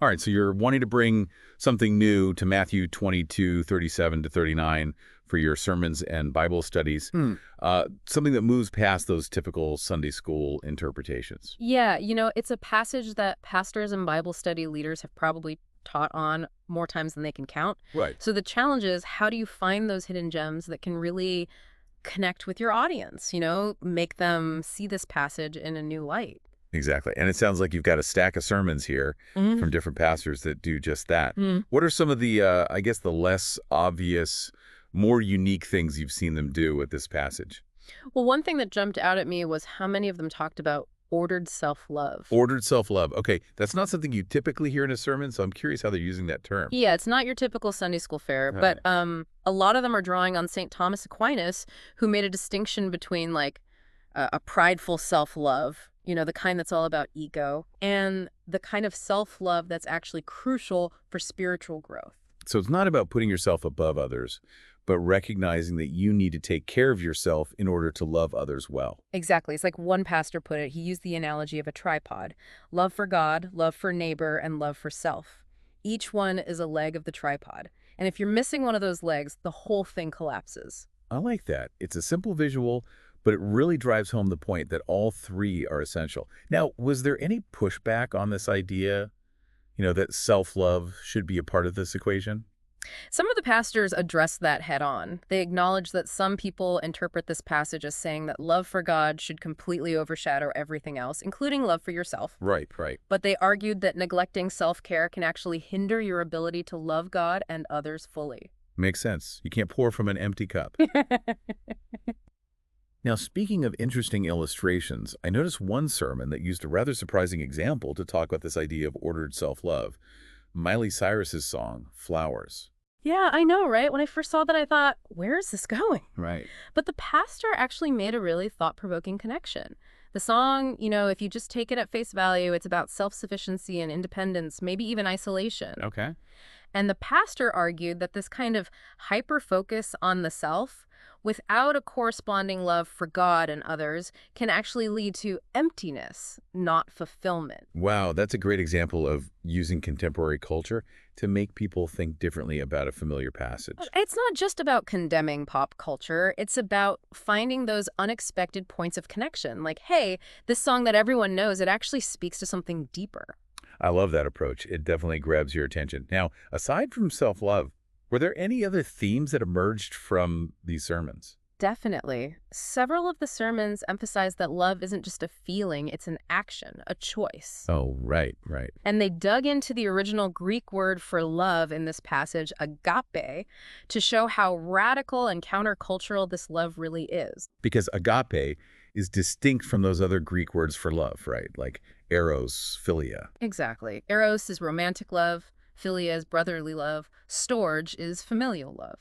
All right, so you're wanting to bring something new to Matthew 22:37 to 39 for your sermons and Bible studies, something that moves past those typical Sunday school interpretations. Yeah, it's a passage that pastors and Bible study leaders have probably taught on more times than they can count. Right. So the challenge is, how do you find those hidden gems that can really connect with your audience, make them see this passage in a new light? Exactly. And it sounds like you've got a stack of sermons here from different pastors that do just that. Mm. What are some of the, I guess, the less obvious, more unique things you've seen them do with this passage? Well, one thing that jumped out at me was how many of them talked about ordered self-love. Ordered self-love. Okay, that's not something you typically hear in a sermon, so I'm curious how they're using that term. Yeah, it's not your typical Sunday school fare, but a lot of them are drawing on St. Thomas Aquinas, who made a distinction between like a prideful self-love, the kind that's all about ego, and the kind of self-love that's actually crucial for spiritual growth. So it's not about putting yourself above others, but recognizing that you need to take care of yourself in order to love others well. Exactly. It's like one pastor put it. He used the analogy of a tripod: love for God, love for neighbor, and love for self. Each one is a leg of the tripod. And if you're missing one of those legs, the whole thing collapses. I like that. It's a simple visual, but it really drives home the point that all three are essential. Now, was there any pushback on this idea, that self-love should be a part of this equation? Some of the pastors address that head on. They acknowledge that some people interpret this passage as saying that love for God should completely overshadow everything else, including love for yourself. Right, right. But they argued that neglecting self-care can actually hinder your ability to love God and others fully. Makes sense. You can't pour from an empty cup. Now, speaking of interesting illustrations, I noticed one sermon that used a rather surprising example to talk about this idea of ordered self-love. Miley Cyrus's song, Flowers. Yeah, I know, right? When I first saw that, I thought, where is this going? Right. But the pastor actually made a really thought-provoking connection. The song, if you just take it at face value, it's about self-sufficiency and independence, maybe even isolation. Okay. And the pastor argued that this kind of hyper-focus on the self, without a corresponding love for God and others, can actually lead to emptiness, not fulfillment. Wow, that's a great example of using contemporary culture to make people think differently about a familiar passage. It's not just about condemning pop culture. It's about finding those unexpected points of connection. Like, hey, this song that everyone knows, it actually speaks to something deeper. I love that approach. It definitely grabs your attention. Now, aside from self-love, were there any other themes that emerged from these sermons? Definitely. Several of the sermons emphasize that love isn't just a feeling, it's an action, a choice. Oh, right, right. And they dug into the original Greek word for love in this passage, agape, to show how radical and countercultural this love really is. Because agape is distinct from those other Greek words for love, right? Like eros, philia. Exactly. Eros is romantic love, philia is brotherly love, storge is familial love.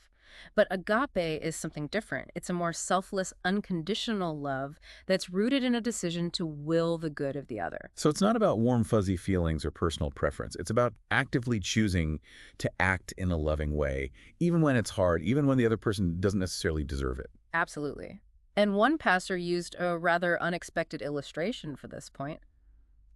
But agape is something different. It's a more selfless, unconditional love that's rooted in a decision to will the good of the other. So it's not about warm, fuzzy feelings or personal preference. It's about actively choosing to act in a loving way, even when it's hard, even when the other person doesn't necessarily deserve it. Absolutely. And one pastor used a rather unexpected illustration for this point: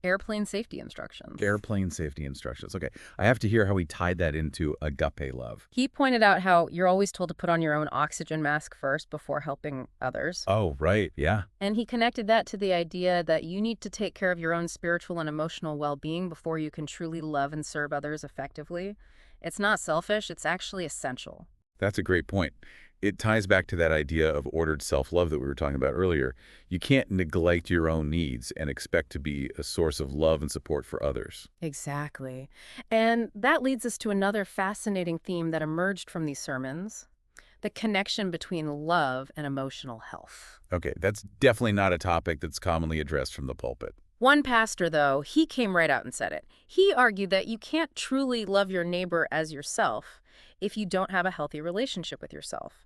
airplane safety instructions. Airplane safety instructions. Okay, I have to hear how he tied that into agape love. He pointed out how you're always told to put on your own oxygen mask first before helping others. Oh, right, yeah. And he connected that to the idea that you need to take care of your own spiritual and emotional well-being before you can truly love and serve others effectively. It's not selfish, it's actually essential. That's a great point. It ties back to that idea of ordered self-love that we were talking about earlier. You can't neglect your own needs and expect to be a source of love and support for others. Exactly. And that leads us to another fascinating theme that emerged from these sermons: the connection between love and emotional health. Okay, that's definitely not a topic that's commonly addressed from the pulpit. One pastor, though, he came right out and said it. He argued that you can't truly love your neighbor as yourself if you don't have a healthy relationship with yourself.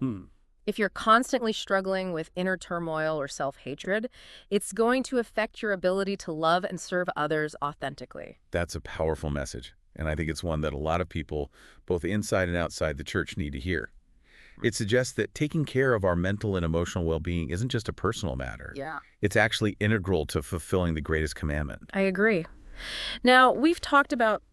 If you're constantly struggling with inner turmoil or self-hatred, it's going to affect your ability to love and serve others authentically. That's a powerful message, and I think it's one that a lot of people, both inside and outside the church, need to hear. It suggests that taking care of our mental and emotional well-being isn't just a personal matter. Yeah. It's actually integral to fulfilling the greatest commandment. I agree. Now, we've talked about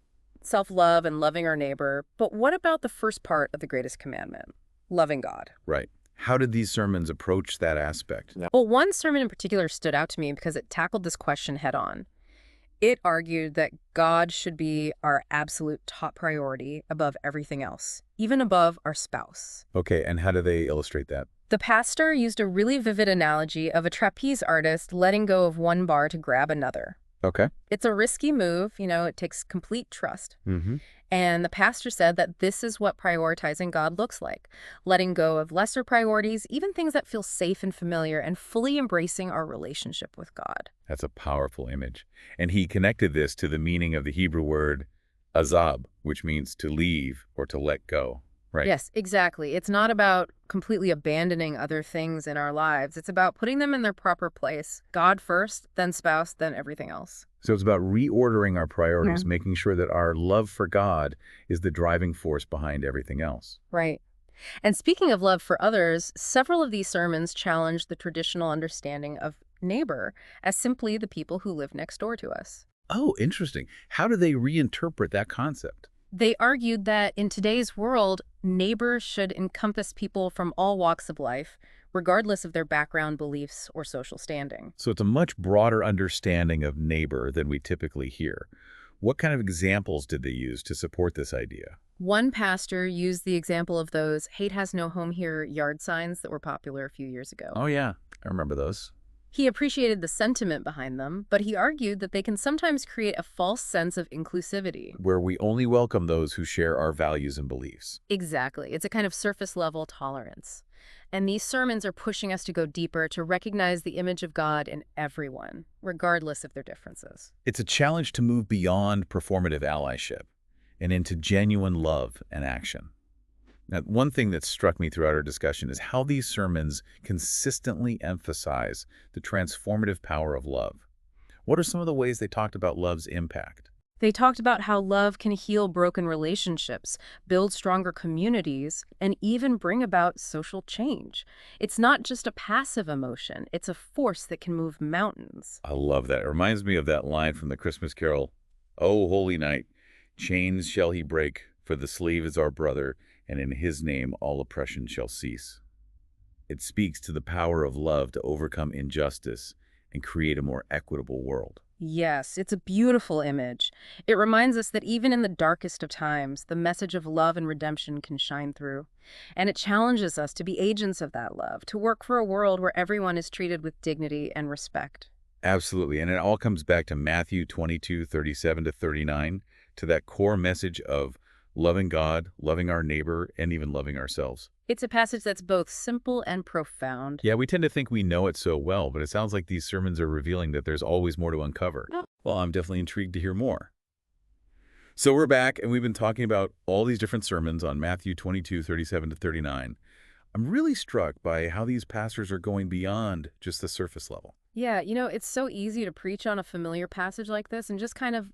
self-love and loving our neighbor, but what about the first part of the greatest commandment, loving God? Right. How did these sermons approach that aspect? Yeah. Well, one sermon in particular stood out to me because it tackled this question head on. It argued that God should be our absolute top priority above everything else, even above our spouse. Okay, and how do they illustrate that? The pastor used a really vivid analogy of a trapeze artist letting go of one bar to grab another. Okay. It's a risky move, it takes complete trust. Mm-hmm. And the pastor said that this is what prioritizing God looks like, letting go of lesser priorities, even things that feel safe and familiar, and fully embracing our relationship with God. That's a powerful image. And he connected this to the meaning of the Hebrew word azab, which means to leave or to let go. Right. Yes, exactly. It's not about completely abandoning other things in our lives. It's about putting them in their proper place. God first, then spouse, then everything else. So it's about reordering our priorities, making sure that our love for God is the driving force behind everything else. Right. And speaking of love for others, several of these sermons challenge the traditional understanding of neighbor as simply the people who live next door to us. Oh, interesting. How do they reinterpret that concept? They argued that in today's world, neighbors should encompass people from all walks of life, regardless of their background, beliefs, or social standing. So it's a much broader understanding of neighbor than we typically hear. What kind of examples did they use to support this idea? One pastor used the example of those "hate has no home here" yard signs that were popular a few years ago. Oh, yeah. I remember those. He appreciated the sentiment behind them, but he argued that they can sometimes create a false sense of inclusivity. Where we only welcome those who share our values and beliefs. Exactly. It's a kind of surface-level tolerance. And these sermons are pushing us to go deeper, to recognize the image of God in everyone, regardless of their differences. It's a challenge to move beyond performative allyship and into genuine love and action. Now, one thing that struck me throughout our discussion is how these sermons consistently emphasize the transformative power of love. What are some of the ways they talked about love's impact? They talked about how love can heal broken relationships, build stronger communities, and even bring about social change. It's not just a passive emotion, it's a force that can move mountains. I love that. It reminds me of that line from the Christmas Carol, "O holy night, chains shall he break, for the slave is our brother, and in his name all oppression shall cease." It speaks to the power of love to overcome injustice and create a more equitable world. Yes, it's a beautiful image. It reminds us that even in the darkest of times, the message of love and redemption can shine through. And it challenges us to be agents of that love, to work for a world where everyone is treated with dignity and respect. Absolutely, and it all comes back to Matthew 22:37-39, to that core message of loving God, loving our neighbor, and even loving ourselves. It's a passage that's both simple and profound. Yeah, we tend to think we know it so well, but it sounds like these sermons are revealing that there's always more to uncover. Well, I'm definitely intrigued to hear more. So we're back, and we've been talking about all these different sermons on Matthew 22:37-39. I'm really struck by how these pastors are going beyond just the surface level. Yeah, it's so easy to preach on a familiar passage like this and just kind of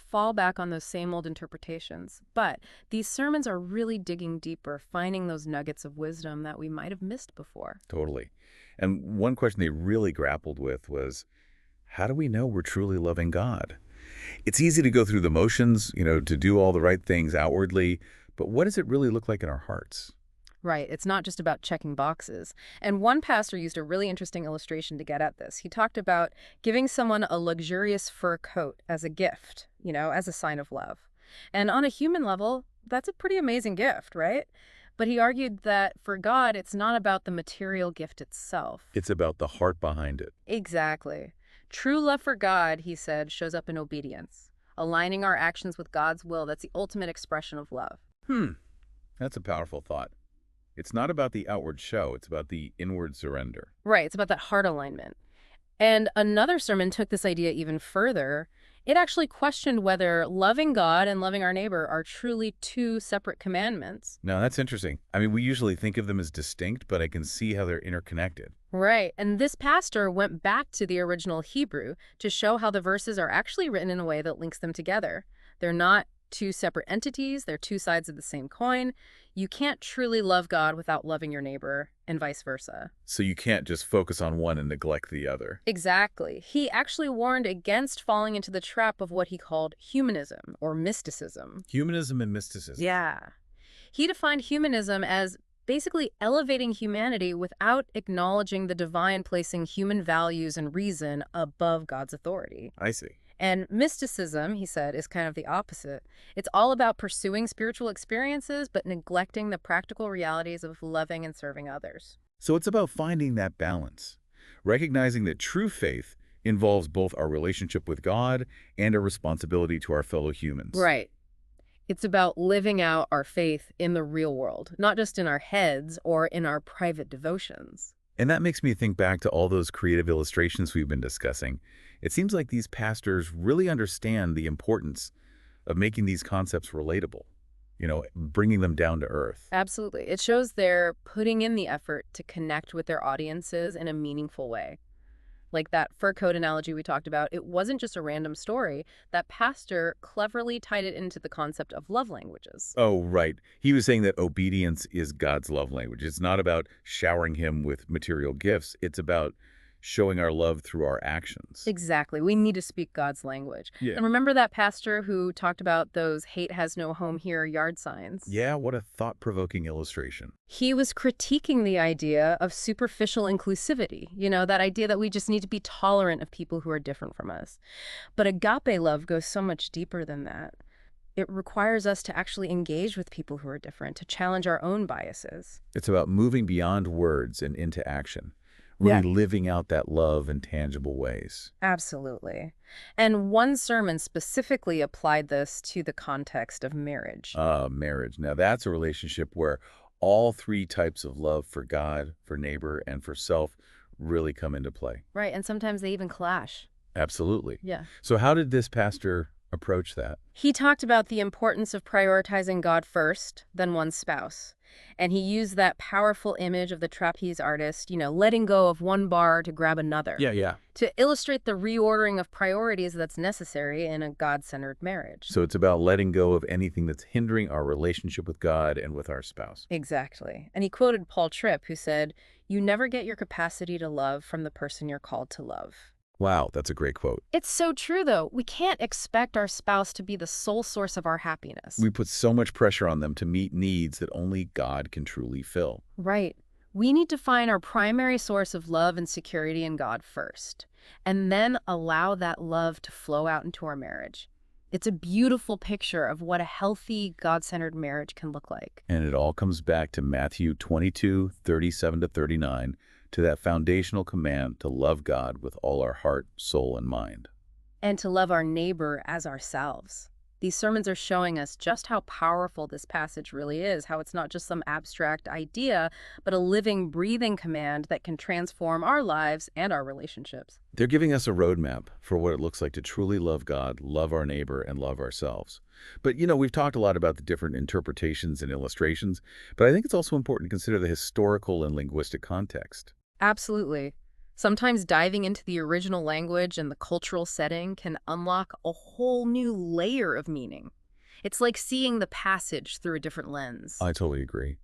fall back on those same old interpretations. But these sermons are really digging deeper, finding those nuggets of wisdom that we might have missed before. Totally. And one question they really grappled with was, how do we know we're truly loving God? It's easy to go through the motions, to do all the right things outwardly, but what does it really look like in our hearts? Right. It's not just about checking boxes. And one pastor used a really interesting illustration to get at this. He talked about giving someone a luxurious fur coat as a gift, as a sign of love. And on a human level, that's a pretty amazing gift, right? But he argued that for God, it's not about the material gift itself. It's about the heart behind it. Exactly. True love for God, he said, shows up in obedience. Aligning our actions with God's will, that's the ultimate expression of love. That's a powerful thought. It's not about the outward show, it's about the inward surrender. Right, it's about that heart alignment. And another sermon took this idea even further. It actually questioned whether loving God and loving our neighbor are truly two separate commandments. Now, that's interesting. I mean, we usually think of them as distinct, but I can see how they're interconnected. Right, and this pastor went back to the original Hebrew to show how the verses are actually written in a way that links them together. They're not two separate entities. They're two sides of the same coin. You can't truly love God without loving your neighbor, and vice versa. So you can't just focus on one and neglect the other. Exactly. He actually warned against falling into the trap of what he called humanism or mysticism. Humanism and mysticism. Yeah. He defined humanism as basically elevating humanity without acknowledging the divine, placing human values and reason above God's authority. I see. And mysticism, he said, is kind of the opposite. It's all about pursuing spiritual experiences, but neglecting the practical realities of loving and serving others. So it's about finding that balance, recognizing that true faith involves both our relationship with God and our responsibility to our fellow humans. Right. It's about living out our faith in the real world, not just in our heads or in our private devotions. And that makes me think back to all those creative illustrations we've been discussing. It seems like these pastors really understand the importance of making these concepts relatable, bringing them down to earth. Absolutely. It shows they're putting in the effort to connect with their audiences in a meaningful way. Like that fur coat analogy we talked about, it wasn't just a random story. That pastor cleverly tied it into the concept of love languages. Oh, right. He was saying that obedience is God's love language. It's not about showering him with material gifts. It's about showing our love through our actions. Exactly. We need to speak God's language. Yeah. And remember that pastor who talked about those "hate has no home here" yard signs? Yeah, what a thought-provoking illustration. He was critiquing the idea of superficial inclusivity, that idea that we just need to be tolerant of people who are different from us. But agape love goes so much deeper than that. It requires us to actually engage with people who are different, to challenge our own biases. It's about moving beyond words and into action. Really living out that love in tangible ways. Absolutely. And one sermon specifically applied this to the context of marriage. Marriage. Now that's a relationship where all three types of love for God, for neighbor, and for self really come into play. Right, and sometimes they even clash. Absolutely. Yeah. So how did this pastor approach that? He talked about the importance of prioritizing God first, then one's spouse. And he used that powerful image of the trapeze artist, letting go of one bar to grab another. Yeah. To illustrate the reordering of priorities that's necessary in a God-centered marriage. So it's about letting go of anything that's hindering our relationship with God and with our spouse. Exactly. And he quoted Paul Tripp, who said, "You never get your capacity to love from the person you're called to love." Wow, that's a great quote. It's so true, though. We can't expect our spouse to be the sole source of our happiness. We put so much pressure on them to meet needs that only God can truly fill. Right. We need to find our primary source of love and security in God first, and then allow that love to flow out into our marriage. It's a beautiful picture of what a healthy, God-centered marriage can look like. And it all comes back to Matthew 22:37-39, to that foundational command to love God with all our heart, soul, and mind. And to love our neighbor as ourselves. These sermons are showing us just how powerful this passage really is, how it's not just some abstract idea, but a living, breathing command that can transform our lives and our relationships. They're giving us a roadmap for what it looks like to truly love God, love our neighbor, and love ourselves. But, we've talked a lot about the different interpretations and illustrations, but I think it's also important to consider the historical and linguistic context. Absolutely. Sometimes diving into the original language and the cultural setting can unlock a whole new layer of meaning. It's like seeing the passage through a different lens. I totally agree.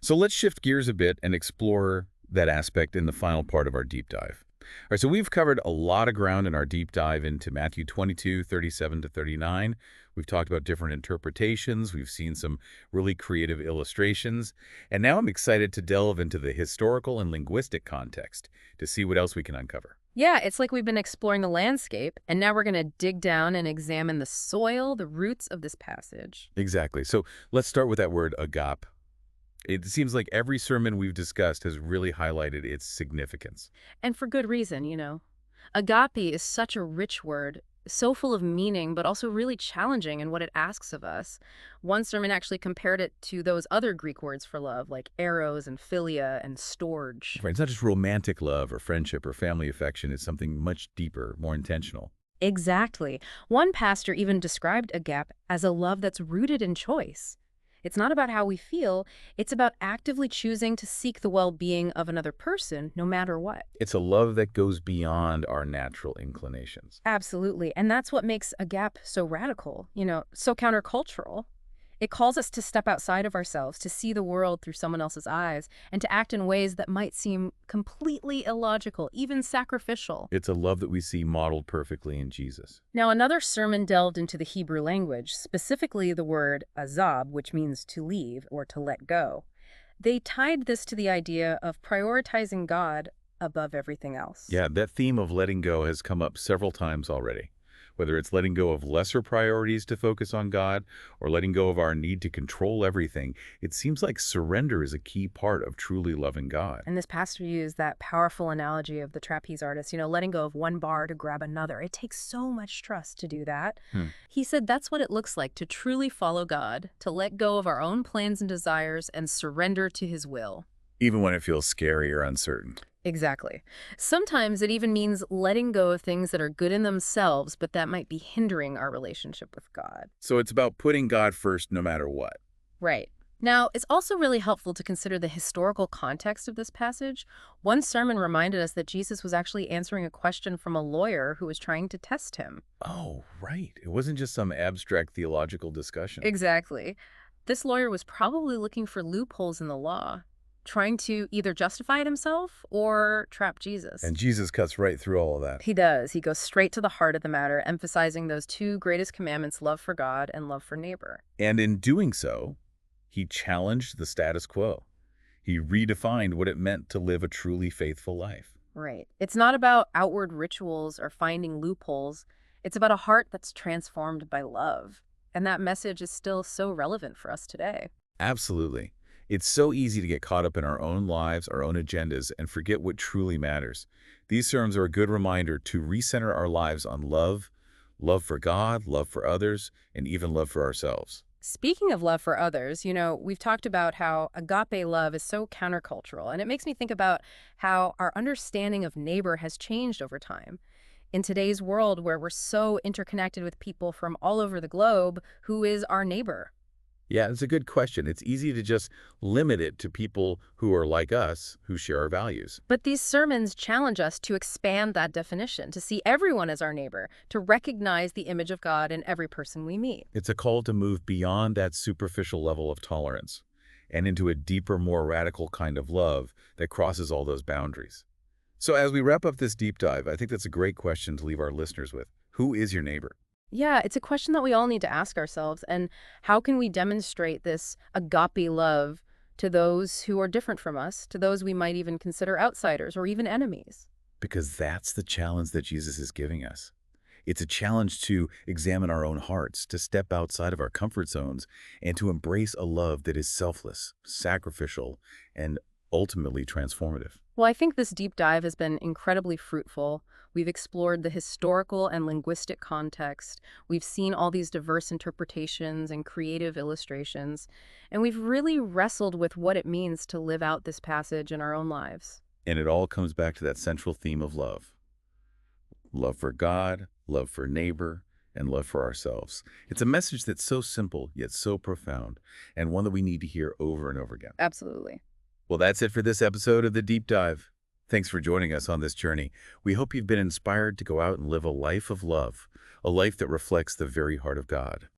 So let's shift gears a bit and explore that aspect in the final part of our deep dive. All right, so we've covered a lot of ground in our deep dive into Matthew 22:37-39. We've talked about different interpretations. We've seen some really creative illustrations. And now I'm excited to delve into the historical and linguistic context to see what else we can uncover. Yeah, it's like we've been exploring the landscape, and now we're going to dig down and examine the soil, the roots of this passage. Exactly. So let's start with that word agape. It seems like every sermon we've discussed has really highlighted its significance. And for good reason, Agape is such a rich word, so full of meaning, but also really challenging in what it asks of us. One sermon actually compared it to those other Greek words for love, like eros and philia and storge. Right. It's not just romantic love or friendship or family affection. It's something much deeper, more intentional. Exactly. One pastor even described agape as a love that's rooted in choice. It's not about how we feel. It's about actively choosing to seek the well-being of another person, no matter what. It's a love that goes beyond our natural inclinations. Absolutely. And that's what makes Agape so radical, so countercultural. It calls us to step outside of ourselves, to see the world through someone else's eyes, and to act in ways that might seem completely illogical, even sacrificial. It's a love that we see modeled perfectly in Jesus. Now, another sermon delved into the Hebrew language, specifically the word azab, which means to leave or to let go. They tied this to the idea of prioritizing God above everything else. Yeah, that theme of letting go has come up several times already. Whether it's letting go of lesser priorities to focus on God or letting go of our need to control everything, it seems like surrender is a key part of truly loving God. And this pastor used that powerful analogy of the trapeze artist, letting go of one bar to grab another. It takes so much trust to do that. He said that's what it looks like to truly follow God, to let go of our own plans and desires and surrender to his will. Even when it feels scary or uncertain. Exactly. Sometimes it even means letting go of things that are good in themselves, but that might be hindering our relationship with God. So it's about putting God first no matter what. Right. Now, it's also really helpful to consider the historical context of this passage. One sermon reminded us that Jesus was actually answering a question from a lawyer who was trying to test him. Oh, right. It wasn't just some abstract theological discussion. Exactly. This lawyer was probably looking for loopholes in the law, trying to either justify it himself or trap Jesus. And Jesus cuts right through all of that. He does. He goes straight to the heart of the matter, emphasizing those two greatest commandments, love for God and love for neighbor. And in doing so, he challenged the status quo. He redefined what it meant to live a truly faithful life. Right. It's not about outward rituals or finding loopholes. It's about a heart that's transformed by love. And that message is still so relevant for us today. Absolutely. It's so easy to get caught up in our own lives, our own agendas, and forget what truly matters. These sermons are a good reminder to recenter our lives on love, love for God, love for others, and even love for ourselves. Speaking of love for others, we've talked about how agape love is so countercultural, and it makes me think about how our understanding of neighbor has changed over time. In today's world where we're so interconnected with people from all over the globe, who is our neighbor? Yeah, it's a good question. It's easy to just limit it to people who are like us, who share our values. But these sermons challenge us to expand that definition, to see everyone as our neighbor, to recognize the image of God in every person we meet. It's a call to move beyond that superficial level of tolerance and into a deeper, more radical kind of love that crosses all those boundaries. So as we wrap up this deep dive, I think that's a great question to leave our listeners with. Who is your neighbor? Yeah, it's a question that we all need to ask ourselves. And how can we demonstrate this agape love to those who are different from us, to those we might even consider outsiders or even enemies? Because that's the challenge that Jesus is giving us. It's a challenge to examine our own hearts, to step outside of our comfort zones, and to embrace a love that is selfless, sacrificial, and ultimately transformative. Well, I think this deep dive has been incredibly fruitful. We've explored the historical and linguistic context. We've seen all these diverse interpretations and creative illustrations. And we've really wrestled with what it means to live out this passage in our own lives. And it all comes back to that central theme of love. Love for God, love for neighbor, and love for ourselves. It's a message that's so simple, yet so profound, and one that we need to hear over and over again. Absolutely. Well, that's it for this episode of The Deep Dive. Thanks for joining us on this journey. We hope you've been inspired to go out and live a life of love, a life that reflects the very heart of God.